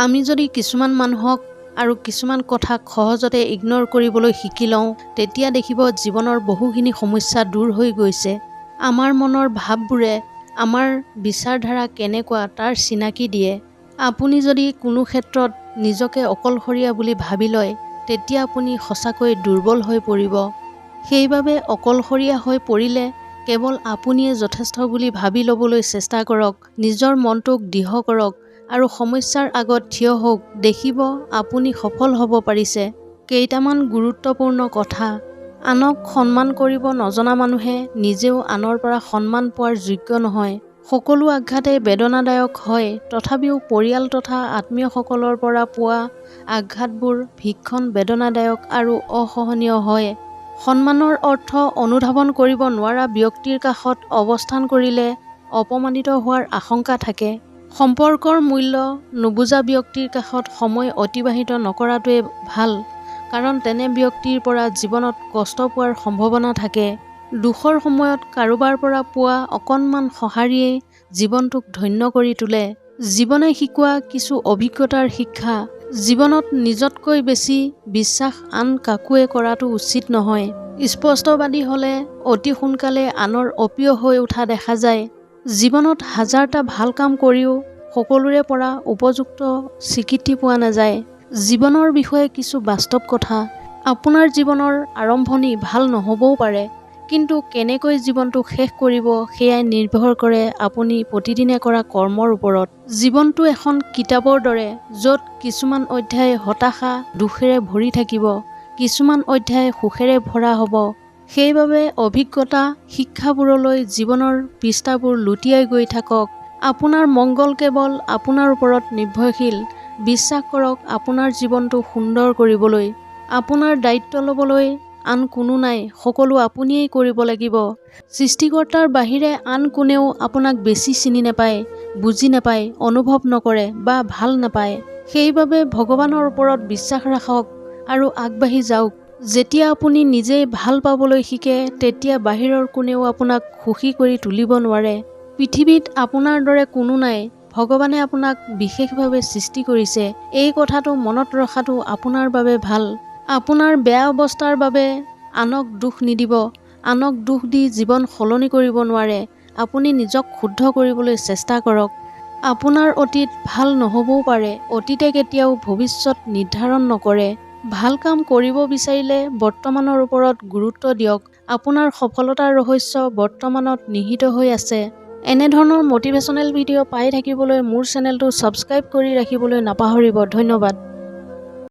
আমি যদি কিছুমান মানুহক আৰু কিছুমান কথাক সহজতে ইগনোৰ কৰিবলৈ শিকি লওঁ তেতিয়া দেখিব জীৱনৰ বহুখিনি সমস্যা দূৰ হৈ গৈছে। আমাৰ মনৰ ভাৱবোৰে আমাৰ বিচাৰধাৰা কেনেকুৱা তাৰ চিনাকি দিয়ে। আপুনি যদি কোনো ক্ষেত্ৰত নিজকে অকলশৰীয়া বুলি ভাবি লয় তেতিয়া আপুনি সঁচাকৈ দুৰ্বল হৈ পৰিব। সেইবাবে অকলশৰীয়া হৈ পৰিলে কেৱল আপুনিয়ে যথেষ্ট বুলি ভাবি ল'বলৈ চেষ্টা কৰক। নিজৰ মনটোক দৃঢ় কৰক আৰু সমস্যাৰ আগত থিয় হওক। দেখিব আপুনি সফল হ'ব পাৰিছে। কেইটামান গুৰুত্বপূৰ্ণ কথা। আনক সন্মান কৰিব নজনা মানুহে নিজেও আনৰ পৰা সন্মান পোৱাৰ যোগ্য নহয়। সকলো আঘাতেই বেদনাদায়ক হয়, তথাপিও পৰিয়াল তথা আত্মীয়সকলৰ পৰা পোৱা আঘাতবোৰ ভীষণ বেদনাদায়ক আৰু অসহনীয় হয়। সন্মানৰ অৰ্থ অনুধাৱন কৰিব নোৱাৰা ব্যক্তিৰ কাষত অৱস্থান কৰিলে অপমানিত হোৱাৰ আশংকা থাকে। সম্পৰ্কৰ মূল্য নুবুজা ব্যক্তিৰ কাষত সময় অতিবাহিত নকৰাটোৱে ভাল, কাৰণ তেনে ব্যক্তিৰ পৰা জীৱনত কষ্ট পোৱাৰ সম্ভাৱনা থাকে। দুখৰ সময়ত কাৰোবাৰ পৰা পোৱা অকণমান সঁহাৰিয়েই জীৱনটোক ধন্য কৰি তোলে। জীৱনে শিকোৱা কিছু অভিজ্ঞতাৰ শিক্ষা। জীৱনত নিজতকৈ বেছি বিশ্বাস আন কাকোৱে কৰাটো উচিত নহয়। স্পষ্টবাদী হ'লে অতি সোনকালে আনৰ অপ্ৰিয় হৈ উঠা দেখা যায়। জীৱনত হাজাৰটা ভাল কাম কৰিও সকলোৰে পৰা উপযুক্ত স্বীকৃতি পোৱা নাযায়। জীৱনৰ বিষয়ে কিছু বাস্তৱ কথা। আপোনাৰ জীৱনৰ আৰম্ভণি ভাল নহ'বও পাৰে, কিন্তু কেনেকৈ জীৱনটো শেষ কৰিব সেয়াই নিৰ্ভৰ কৰে আপুনি প্ৰতিদিনে কৰা কৰ্মৰ ওপৰত। জীৱনটো এখন কিতাপৰ দৰে, য'ত কিছুমান অধ্যায় হতাশা দুখেৰে ভৰি থাকিব, কিছুমান অধ্যায় সুখেৰে ভৰা হ'ব। সেইবাবে অভিজ্ঞতা শিক্ষাবোৰলৈ জীৱনৰ পৃষ্ঠাবোৰ লুটিয়াই গৈ থাকক। আপোনাৰ মংগল কেৱল আপোনাৰ ওপৰত নিৰ্ভৰশীল। বিশ্বাস কৰক আপোনাৰ জীৱনটো সুন্দৰ কৰিবলৈ। আপোনাৰ দায়িত্ব ল'বলৈ আন কোনো নাই, সকলো আপুনিয়েই কৰিব লাগিব। সৃষ্টিকৰ্তাৰ বাহিৰে আন কোনেও আপোনাক বেছি চিনি নাপায়, বুজি নাপায়, অনুভৱ নকৰে বা ভাল নাপায়। সেইবাবে ভগৱানৰ ওপৰত বিশ্বাস ৰাখক আৰু আগবাঢ়ি যাওক। যেতিয়া আপুনি নিজেই ভাল পাবলৈ শিকে তেতিয়া বাহিৰৰ কোনেও আপোনাক সুখী কৰি তুলিব নোৱাৰে। পৃথিৱীত আপোনাৰ দৰে কোনো নাই। ভগৱানে আপোনাক বিশেষভাৱে সৃষ্টি কৰিছে। এই কথাটো মনত ৰখাটো আপোনাৰ বাবে ভাল। আপোনাৰ বেয়া অৱস্থাৰ বাবে আনক দোষ নিদিব। আনক দোষ দি জীৱন সলনি কৰিব নোৱাৰে। আপুনি নিজক শুদ্ধ কৰিবলৈ চেষ্টা কৰক। আপোনাৰ অতীত ভাল নহ'বও পাৰে। অতীতে কেতিয়াও ভৱিষ্যত নিৰ্ধাৰণ নকৰে। ভাল কাম কৰিব বিচাৰিলে বৰ্তমানৰ ওপৰত গুৰুত্ব দিয়ক। আপোনাৰ সফলতাৰ ৰহস্য বৰ্তমানত নিহিত হৈ আছে। এনেধৰণৰ মটিভেশ্যনেল ভিডিঅ' পাই থাকিবলৈ মোৰ চেনেলটো ছাবস্ক্ৰাইব কৰি ৰাখিবলৈ নাপাহৰিব। ধন্যবাদ।